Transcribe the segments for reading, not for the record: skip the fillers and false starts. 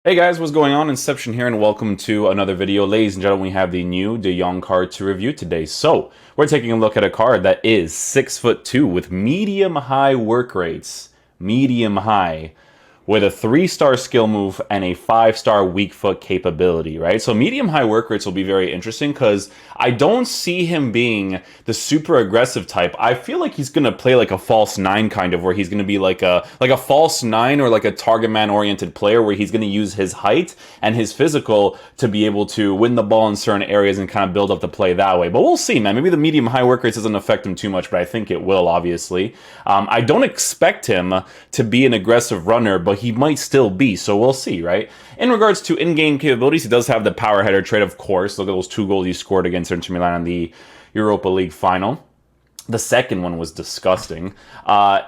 Hey guys, what's going on? Inception here, and welcome to another video. Ladies and gentlemen, we have the new Jong card to review today. So, we're taking a look at a card that is 6'2" with medium-high work rates. Medium-high. With a 3-star skill move and a 5-star weak foot capability, right? So medium-high work rates will be very interesting because I don't see him being the super aggressive type. I feel like he's gonna play like a false 9 kind of, where he's gonna be like a false 9 or like a target man oriented player where he's gonna use his height and his physical to be able to win the ball in certain areas and kind of build up the play that way. But we'll see, man. Maybe the medium-high work rates doesn't affect him too much, but I think it will, obviously. I don't expect him to be an aggressive runner, but he might still be, so we'll see, right? In regards to in-game capabilities, he does have the power header trait, of course. Look at those 2 goals he scored against Inter Milan in the Europa League final. The second one was disgusting.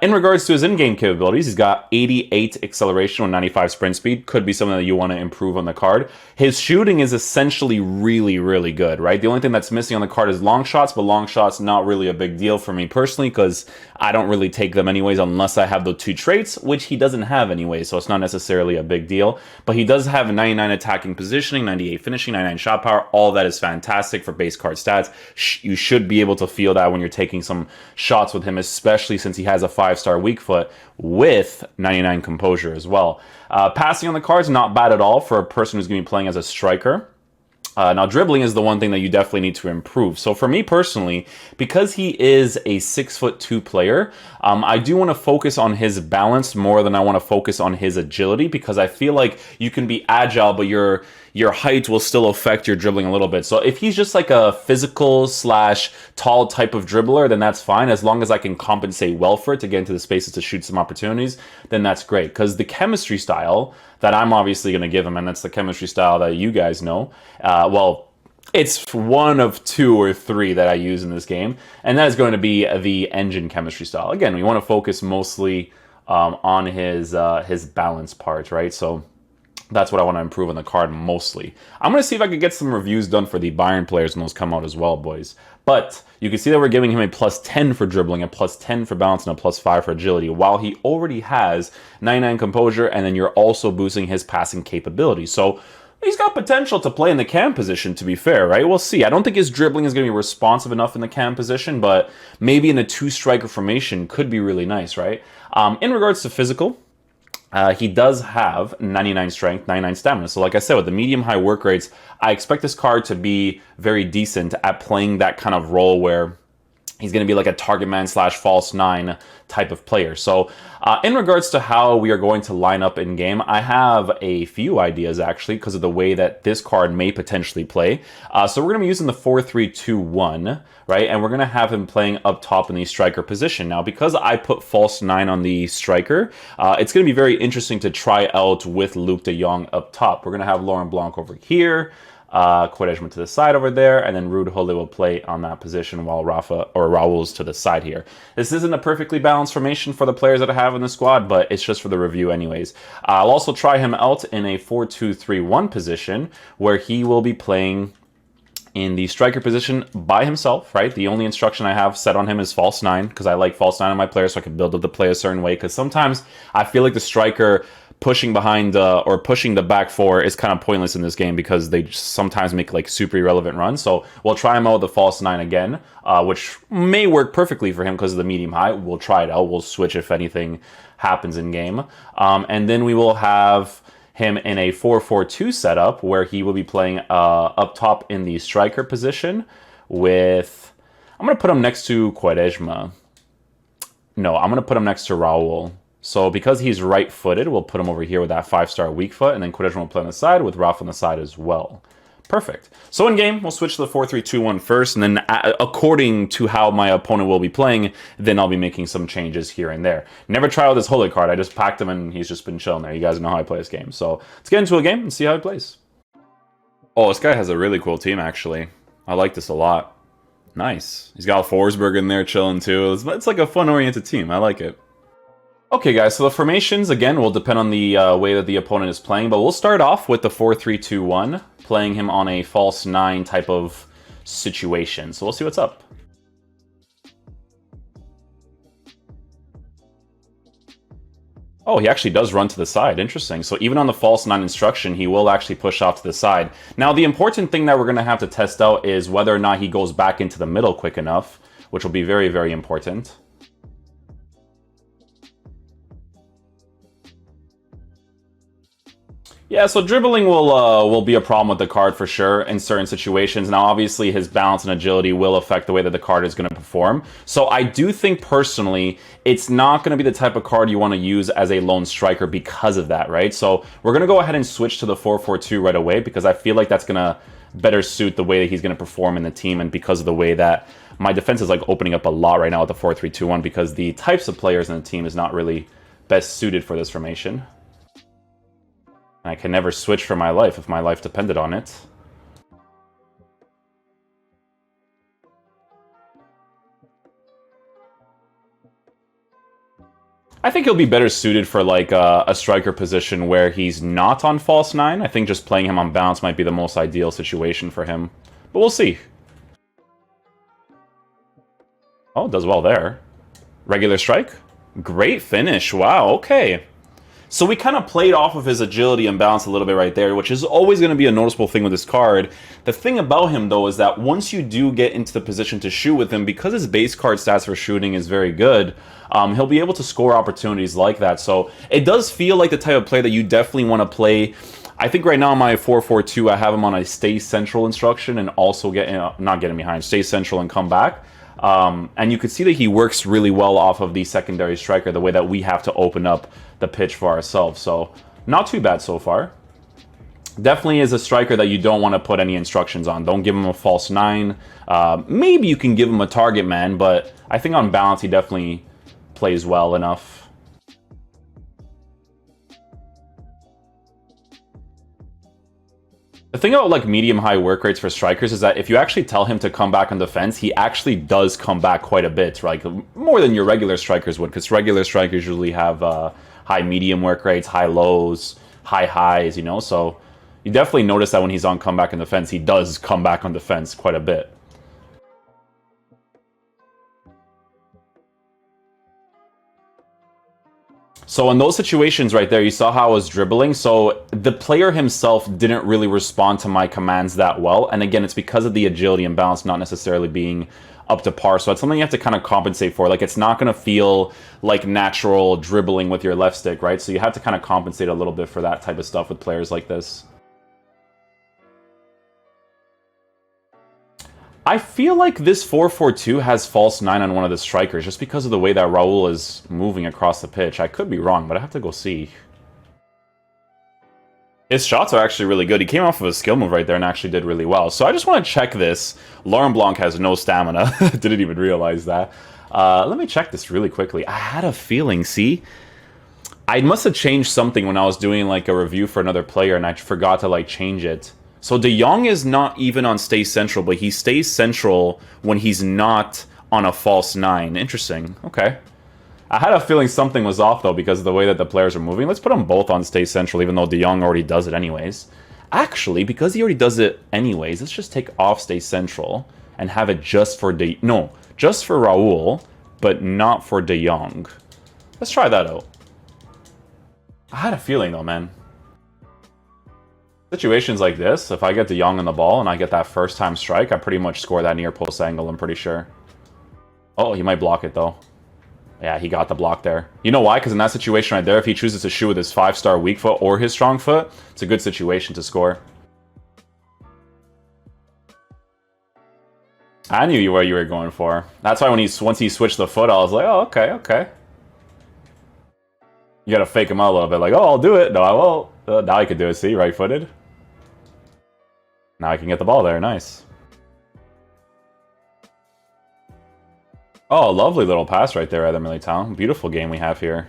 In regards to his in-game capabilities, he's got 88 acceleration with 95 sprint speed. Could be something that you want to improve on the card. His shooting is essentially really, really good, right? The only thing that's missing on the card is long shots, but long shots not really a big deal for me personally because I don't really take them anyways unless I have the 2 traits, which he doesn't have anyway, so it's not necessarily a big deal. But he does have 99 attacking positioning, 98 finishing, 99 shot power. All that is fantastic for base card stats. You should be able to feel that when you're taking some shots with him, especially since he has a 5-star weak foot with 99 composure as well. Passing on the card's not bad at all for a person who's going to be playing as a striker. Now, dribbling is the one thing that you definitely need to improve. So for me personally, because he is a 6'2" player, I do want to focus on his balance more than I want to focus on his agility, because I feel like you can be agile, but your height will still affect your dribbling a little bit. So if he's just like a physical / tall type of dribbler, then that's fine. As long as I can compensate well for it to get into the spaces to shoot some opportunities, then that's great. Because the chemistry style that I'm obviously going to give him, and that's the chemistry style that you guys know, well, it's one of 2 or 3 that I use in this game, and that is going to be the engine chemistry style. Again, we want to focus mostly on his balance part, right? So that's what I want to improve on the card mostly. I'm going to see if I could get some reviews done for the Bayern players when those come out as well, boys. But you can see that we're giving him a +10 for dribbling, a +10 for balance, and a +5 for agility, while he already has 99 composure, and then you're also boosting his passing capability. So he's got potential to play in the cam position, to be fair, right? We'll see. I don't think his dribbling is going to be responsive enough in the cam position, but maybe in a 2-striker formation could be really nice, right? In regards to physical, he does have 99 strength, 99 stamina. So like I said, with the medium-high work rates, I expect this card to be very decent at playing that kind of role where he's going to be like a target man / false 9 type of player. So in regards to how we are going to line up in game, I have a few ideas actually because of the way that this card may potentially play. So we're going to be using the 4-3-2-1, right? And we're going to have him playing up top in the striker position. Now, because I put false 9 on the striker, it's going to be very interesting to try out with Luuk de Jong up top. We're going to have Laurent Blanc over here. Quaresma to the side over there, and then Ruud Gullit will play on that position while Raul's to the side here. This isn't a perfectly balanced formation for the players that I have in the squad, but it's just for the review anyways. I'll also try him out in a 4-2-3-1 position, where he will be playing in the striker position by himself, right? The only instruction I have set on him is false 9, because I like false 9 on my players so I can build up the play a certain way, because sometimes I feel like the striker pushing behind or pushing the back 4 is kind of pointless in this game because they sometimes make like super irrelevant runs. So we'll try him out with the false 9 again, which may work perfectly for him because of the medium high. We'll try it out. We'll switch if anything happens in game. And then we will have him in a 4-4-2 setup where he will be playing up top in the striker position with... I'm going to put him next to Quaresma. No, I'm going to put him next to Raul. So because he's right-footed, we'll put him over here with that 5-star weak foot, and then Quaresma will play on the side with Rafa on the side as well. Perfect. So in game, we'll switch to the 4-3-2-1 first, and then according to how my opponent will be playing, then I'll be making some changes here and there. Never try out this Gullit card. I just packed him, and he's just been chilling there. You guys know how I play this game. So let's get into a game and see how he plays. Oh, this guy has a really cool team, actually. I like this a lot. Nice. He's got Forsberg in there chilling, too. It's like a fun-oriented team. I like it. Okay, guys, so the formations, again, will depend on the way that the opponent is playing, but we'll start off with the 4-3-2-1, playing him on a false 9 type of situation. So we'll see what's up. Oh, he actually does run to the side. Interesting. So even on the false 9 instruction, he will actually push off to the side. Now, the important thing that we're going to have to test out is whether or not he goes back into the middle quick enough, which will be very, very important. Yeah, so dribbling will be a problem with the card for sure in certain situations. Now, obviously, his balance and agility will affect the way that the card is going to perform. So I do think, personally, it's not going to be the type of card you want to use as a lone striker because of that, right? So we're going to go ahead and switch to the 4-4-2 right away because I feel like that's going to better suit the way that he's going to perform in the team and because of the way that my defense is like opening up a lot right now with the 4-3-2-1 because the types of players in the team is not really best suited for this formation. I can never switch for my life if my life depended on it. I think he'll be better suited for like a striker position where he's not on false 9. I think just playing him on bounce might be the most ideal situation for him. But we'll see. Oh, does well there. Regular strike. Great finish. Wow, okay. So we kind of played off of his agility and balance a little bit right there, which is always going to be a noticeable thing with this card. The thing about him, though, is that once you do get into the position to shoot with him, because his base card stats for shooting is very good, he'll be able to score opportunities like that. So it does feel like the type of play that you definitely want to play. I think right now my 4-4-2, I have him on a stay central instruction and also not getting behind, stay central and come back. And you could see that he works really well off of the secondary striker, the way that we have to open up the pitch for ourselves. So not too bad so far. Definitely is a striker that you don't want to put any instructions on. Don't give him a false 9. Maybe you can give him a target man, but I think on balance he definitely plays well enough. The thing about like medium-high work rates for strikers is that if you actually tell him to come back on defense, he actually does come back quite a bit, like more than your regular strikers would, because regular strikers usually have high medium work rates, high lows, high highs, you know, so you definitely notice that when he's on comeback on defense, he does come back on defense quite a bit. So in those situations right there, you saw how I was dribbling. So the player himself didn't really respond to my commands that well. And again, it's because of the agility and balance not necessarily being up to par. So it's something you have to kind of compensate for. Like, it's not going to feel like natural dribbling with your left stick, right? So you have to kind of compensate a little bit for that type of stuff with players like this. I feel like this 4-4-2 has false 9 on one of the strikers just because of the way that Raul is moving across the pitch. I could be wrong, but I have to go see. His shots are actually really good. He came off of a skill move right there and actually did really well. So I just want to check this. Laurent Blanc has no stamina. Didn't even realize that. Let me check this really quickly. I had a feeling, see? I must have changed something when I was doing like a review for another player and I forgot to like change it. So De Jong is not even on stay central, but he stays central when he's not on a false 9. Interesting. Okay. I had a feeling something was off, though, because of the way that the players are moving. Let's put them both on stay central, even though De Jong already does it anyways. Actually, because he already does it anyways, let's just take off stay central and have it just for just for Raul, but not for De Jong. Let's try that out. I had a feeling, though, man. Situations like this, if I get De Jong on the ball and I get that first time strike, I pretty much score that near post angle, I'm pretty sure. Oh, he might block it though. Yeah, he got the block there. You know why? Because in that situation right there, if he chooses to shoot with his 5-star weak foot or his strong foot, it's a good situation to score. I knew what you were going for. That's why when once he switched the foot, I was like, oh, okay, okay. You gotta fake him out a little bit, like, oh, I'll do it. No, I won't. Now I can do it, see? Right-footed. Now I can get the ball there, nice. Oh, lovely little pass right there, Adam Militao. Beautiful game we have here.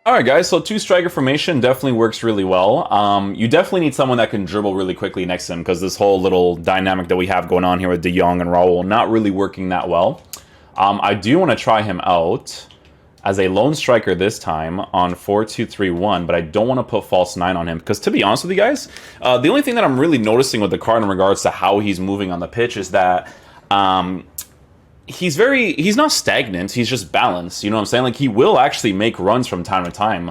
Alright guys, so 2-striker formation definitely works really well. You definitely need someone that can dribble really quickly next to him, because this whole little dynamic that we have going on here with De Jong and Raul not really working that well. I do want to try him out as a lone striker this time on 4-2-3-1, but I don't want to put false 9 on him, because to be honest with you guys, the only thing that I'm really noticing with the card in regards to how he's moving on the pitch is that he's not stagnant, he's just balanced, you know what I'm saying? Like, he will actually make runs from time to time,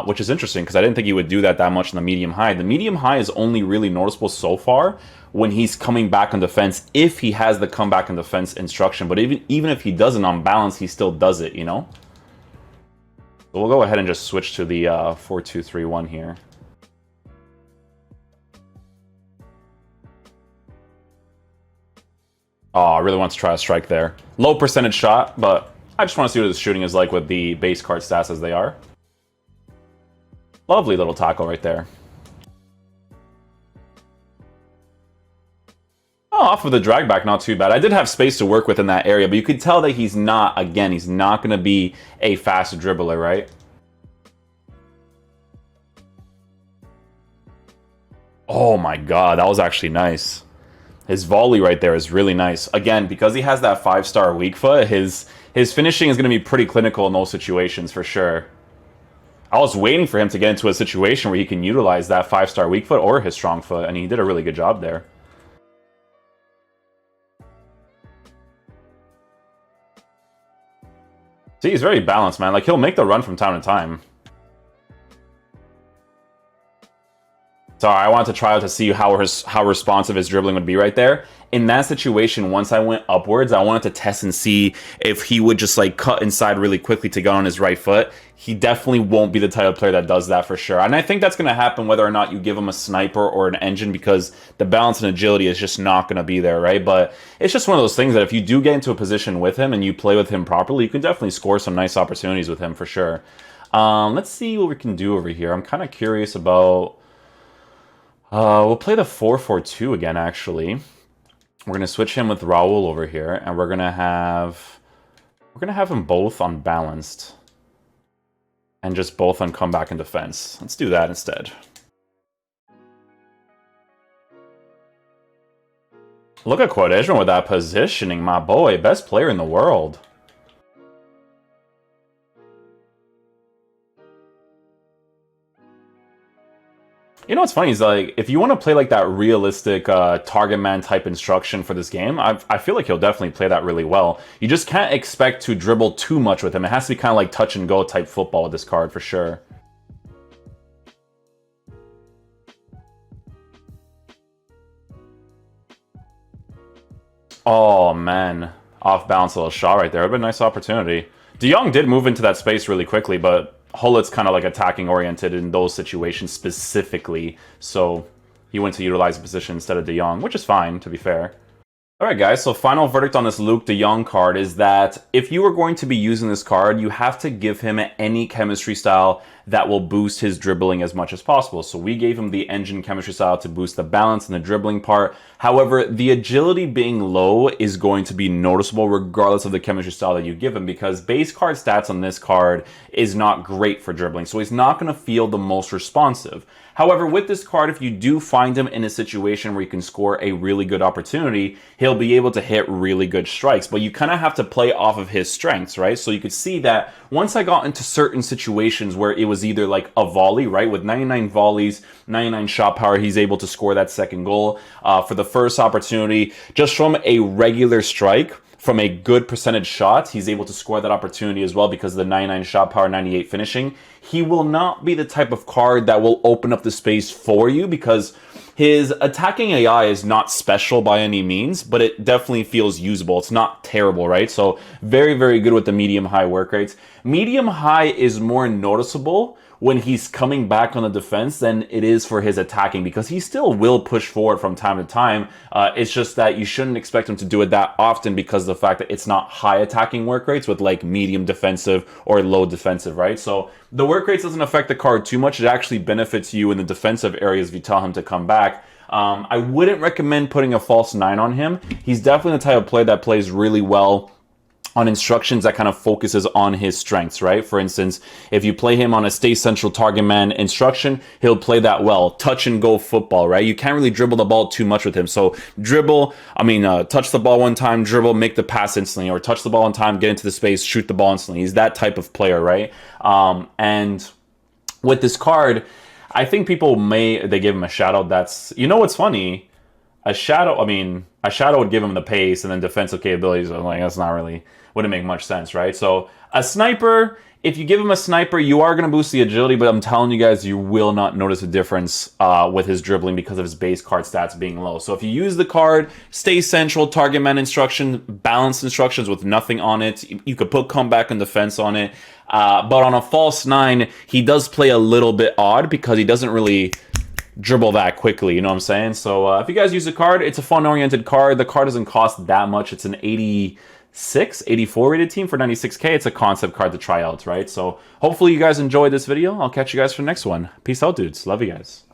which is interesting, because I didn't think he would do that much in the medium-high. The medium-high is only really noticeable so far when he's coming back on defense, if he has the comeback on defense instruction, but even if he doesn't on balance, he still does it, you know? So we'll go ahead and just switch to the 4-2-3-1 here. Oh, I really want to try a strike there. Low percentage shot, but I just want to see what his shooting is like with the base card stats as they are. Lovely little tackle right there. Oh, off of the drag back, not too bad. I did have space to work with in that area, but you could tell that he's not, again, he's not going to be a fast dribbler, right? Oh my god, that was actually nice. His volley right there is really nice. Again, because he has that 5-star weak foot, his finishing is going to be pretty clinical in those situations for sure. I was waiting for him to get into a situation where he can utilize that 5-star weak foot or his strong foot, and he did a really good job there. See, he's very balanced, man. Like, he'll make the run from time to time. Sorry, I wanted to try out to see how responsive his dribbling would be right there. In that situation, once I went upwards, I wanted to test and see if he would just like cut inside really quickly to get on his right foot. He definitely won't be the type of player that does that for sure. And I think that's going to happen whether or not you give him a sniper or an engine, because the balance and agility is just not going to be there, right? But it's just one of those things that if you do get into a position with him and you play with him properly, you can definitely score some nice opportunities with him for sure. Let's see what we can do over here. I'm kind of curious about... we'll play the 4-4-2 again, actually. We're going to switch him with Raul over here, and we're going to have him both unbalanced. And just both on comeback and defense. Let's do that instead. Look at Quadration with that positioning, my boy. Best player in the world. You know what's funny is, like, if you want to play like that realistic target man type instruction for this game, I feel like he'll definitely play that really well. You just can't expect to dribble too much with him. It has to be kind of like touch and go type football with this card for sure. Oh man, off balance little shot right there. Would have been a nice opportunity. De Jong did move into that space really quickly, but Hullet's kind of like attacking oriented in those situations specifically, so he went to utilize the position instead of De Jong, which is fine, to be fair. Alright guys, so final verdict on this Luuk de Jong card is that if you are going to be using this card, you have to give him any chemistry style that will boost his dribbling as much as possible. So we gave him the engine chemistry style to boost the balance and the dribbling part. However, the agility being low is going to be noticeable regardless of the chemistry style that you give him, because base card stats on this card is not great for dribbling, so he's not going to feel the most responsive. However, with this card, if you do find him in a situation where you can score a really good opportunity, he'll be able to hit really good strikes. But you kind of have to play off of his strengths, right? So you could see that once I got into certain situations where it was either like a volley, right? With 99 volleys, 99 shot power, he's able to score that second goal. For the first opportunity, just from a regular strike, from a good percentage shot, he's able to score that opportunity as well because of the 99 shot power, 98 finishing. He will not be the type of card that will open up the space for you because his attacking AI is not special by any means, but it definitely feels usable. It's not terrible, right? So very, very good with the medium-high work rates. Medium-high is more noticeable when he's coming back on the defense than it is for his attacking, because he still will push forward from time to time. It's just that you shouldn't expect him to do it that often because of the fact that it's not high attacking work rates with like medium defensive or low defensive, right? So the work rates doesn't affect the card too much. It actually benefits you in the defensive areas if you tell him to come back. I wouldn't recommend putting a false 9 on him. He's definitely the type of player that plays really well on instructions that kind of focuses on his strengths, right? For instance, if you play him on a stay central target man instruction, he'll play that well. Touch and go football, right? You can't really dribble the ball too much with him. So touch the ball one time, dribble, make the pass instantly, or touch the ball one time, get into the space, shoot the ball instantly. He's that type of player, right? And with this card, I think people they give him a shout out. You know what's funny? A Shadow, I mean, a Shadow would give him the pace and then defensive capabilities. I'm like, that's not really, wouldn't make much sense, right? So a Sniper, if you give him a Sniper, you are going to boost the agility, but I'm telling you guys, you will not notice a difference with his dribbling because of his base card stats being low. So if you use the card, stay central, target man instruction, balanced instructions with nothing on it. You could put comeback and defense on it. But on a false 9, he does play a little bit odd because he doesn't really dribble that quickly, you know what I'm saying? So if you guys use the card, it's a fun-oriented card. The card doesn't cost that much. It's an 86, 84 rated team for 96k. It's a concept card to try out, right? So hopefully you guys enjoyed this video. I'll catch you guys for the next one. Peace out, dudes. Love you guys.